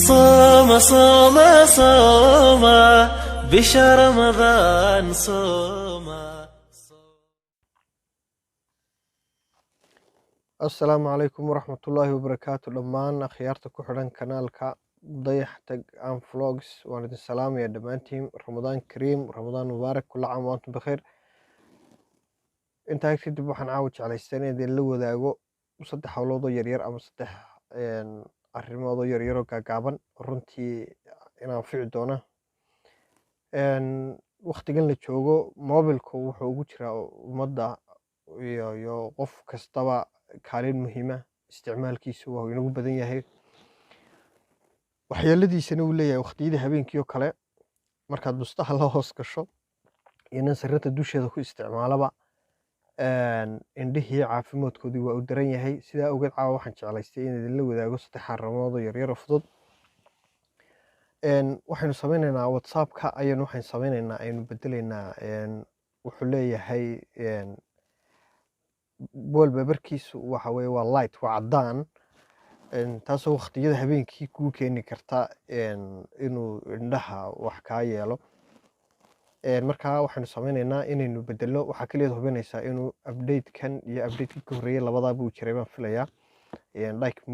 صوم صوم صوم بشهر رمضان صوم. السلام عليكم ورحمة الله وبركاته. دمان أخيارتك حران كنالك ضيح تج أم فلوجز وأنا السلام يا دمانتيم. رمضان كريم، رمضان مبارك، كل عام وأنتم بخير. أنت هكتب بحن عاوج على السنة دي اللي وذاقو وصدح حولوضو يرير أما صدح arrimoodoo yaryaroo gaagaaban runtii inaan fici doona waqtigan la joogo mobilku wuxuu ugu jiraa ummadda iyo qof kastaba kaalin muhiima isticmaalkiisu waa inagu badan yahay waxyeeladiisana uu leeyahay waqtiyada habeenkii oo kale markaad bustaha la hoos gasho iyo nasarada dusheeda ku isticmaalaba indhihii caafimaadkoodii waa u daran yahay sidaa ogeed caawa waxaan jeclaystay in idinla wadaago saddex arrimood oo yaryar oo fudud waxaynu sameynaynaa whatsappka waxaynu sameynaynaa aynu bedelaynaa wuxuu leeyahay wallpaperkiisu waxa weeye waa light waa caddaan taasoo waqtiyada habeenkii kuu keeni karta inuu indhaha wax kaa yeelo markaa waxaynu sameynaynaa inaynu bedelno waxaa kaliyaad hubinaysaa inuu updatekan iyo updatekii ka horreeyay labadaa buu jiray baan filayaa dark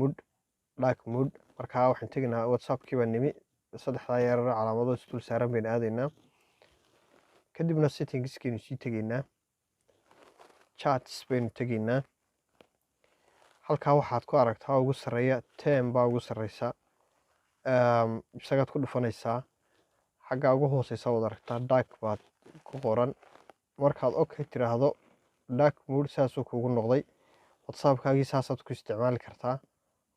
mood markaa waxaan tegaynaa whatsappkii baa nimi saddexdaa yarar calaamadood isdul saaran baynu aadaynaa kadibna settingskaynu sii tegaynaa charts baynu tegaynaa halkaa waxaad ku aragtaa ugu sarreeya tem baa ugu sarreysa isagaad ku dhufanaysaa xaggaa ugu hooseysa waad aragtaa dark baad ku qoran markaad okay tiraahdo dark mood saasuu kuugu noqday whatsappkaagii saasaad ku isticmaali kartaa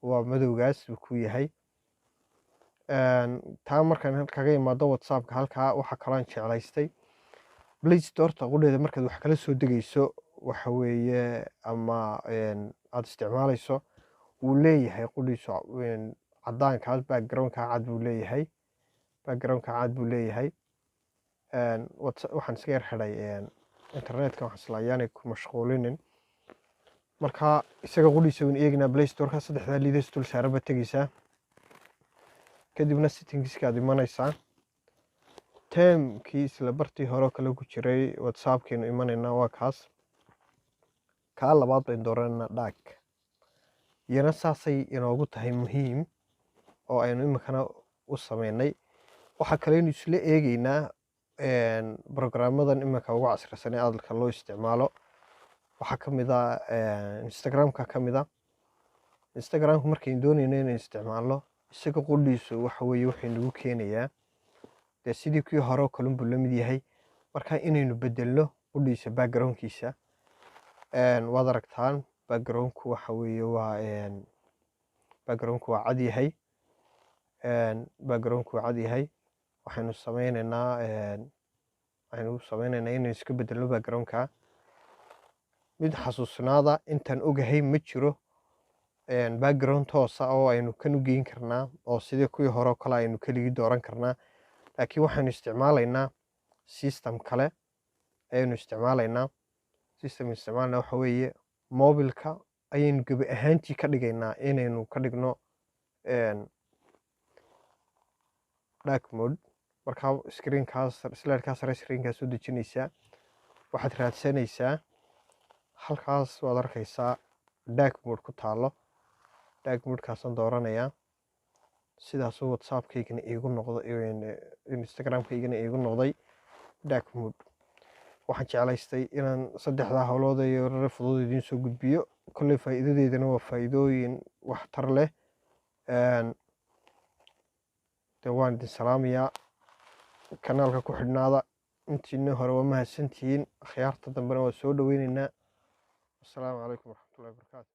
waa madowgaas buu ku yahay taa markaan kaga imaado whatsappka halkaa waxaa kaloon jeclaystay play storeta qudheeda markaad wax kala soo degayso waxa weeye ama aad isticmaalayso wuu leeyahay qudhiisu caddaankaas backgroundka cad buu leeyahay waxaan iska yar xidhay internetka waxaan isla ayaanay ku mashquulinin markaa isaga qudhiisa waynu eegaynaa play storeka saddexdaa liidas dul saaran baad tegaysaa kadibna settingskaad imanaysaa temkii isla bartii hore kale ku jiray whatsappkaynu imanaynaa waa kaas kaa labaad baynu dooranaynaa dark iyana saasay inoogu tahay muhiim oo aynu iminkana u sameynay waxaa kaleynu isla eegaynaa brograamadan iminka ugu casrisan ee adalka loo isticmaalo waxaa ka mid a instagramka ka mid a instagramka markaynu doonayno inaynu isticmaalno isaga qudhiisu waxa weeye wuxuu nagu keenayaa dee sidii kii hore oo kalun buu la mid yahay marka inaynu bedelno qudhiisa backgroundkiisa waad aragtaan backgroundku waxa weeye waa backgroundku waa cad yahay waxaynu sameynaynaa inaynu iska bedelno backgroundka mid xasuusnaada intaan ogahay ma jiro background toosa oo aynu kan u geyn karnaa oo sidii kuwii hore oo kale aynu keligii dooran karnaa laakiin waxaynu isticmaalaynaa system kale ayaynu isticmaalaynaa waxa weeye mobilka ayaynu gebi ahaantii ka dhigaynaa inaynu ka dhigno dark mode markaa screenkaas slidekaa sare screenkaas soo dejinaysaa waxaad raadsanaysaa halkaas waad arkaysaa dark mode ku taalo dark modekaasaan dooranayaa sidaasuu whatsappkaygana iigu noqday instagramkaygana iigu noqday dark mode waxaan jeclaystay inaan saddexdaa howlood iyo yarar fudud idiin soo gudbiyo kolley faa'iidadeedana waa faa'iidooyin waxtar leh dee waan idin salaamayaa kanaalka ku xidhnaada intiina hore waa mahadsantihiin akhyaarta dambena waa soo dhaweynaynaa assalaamu calaykum waraxmatullahi wabarakaatu.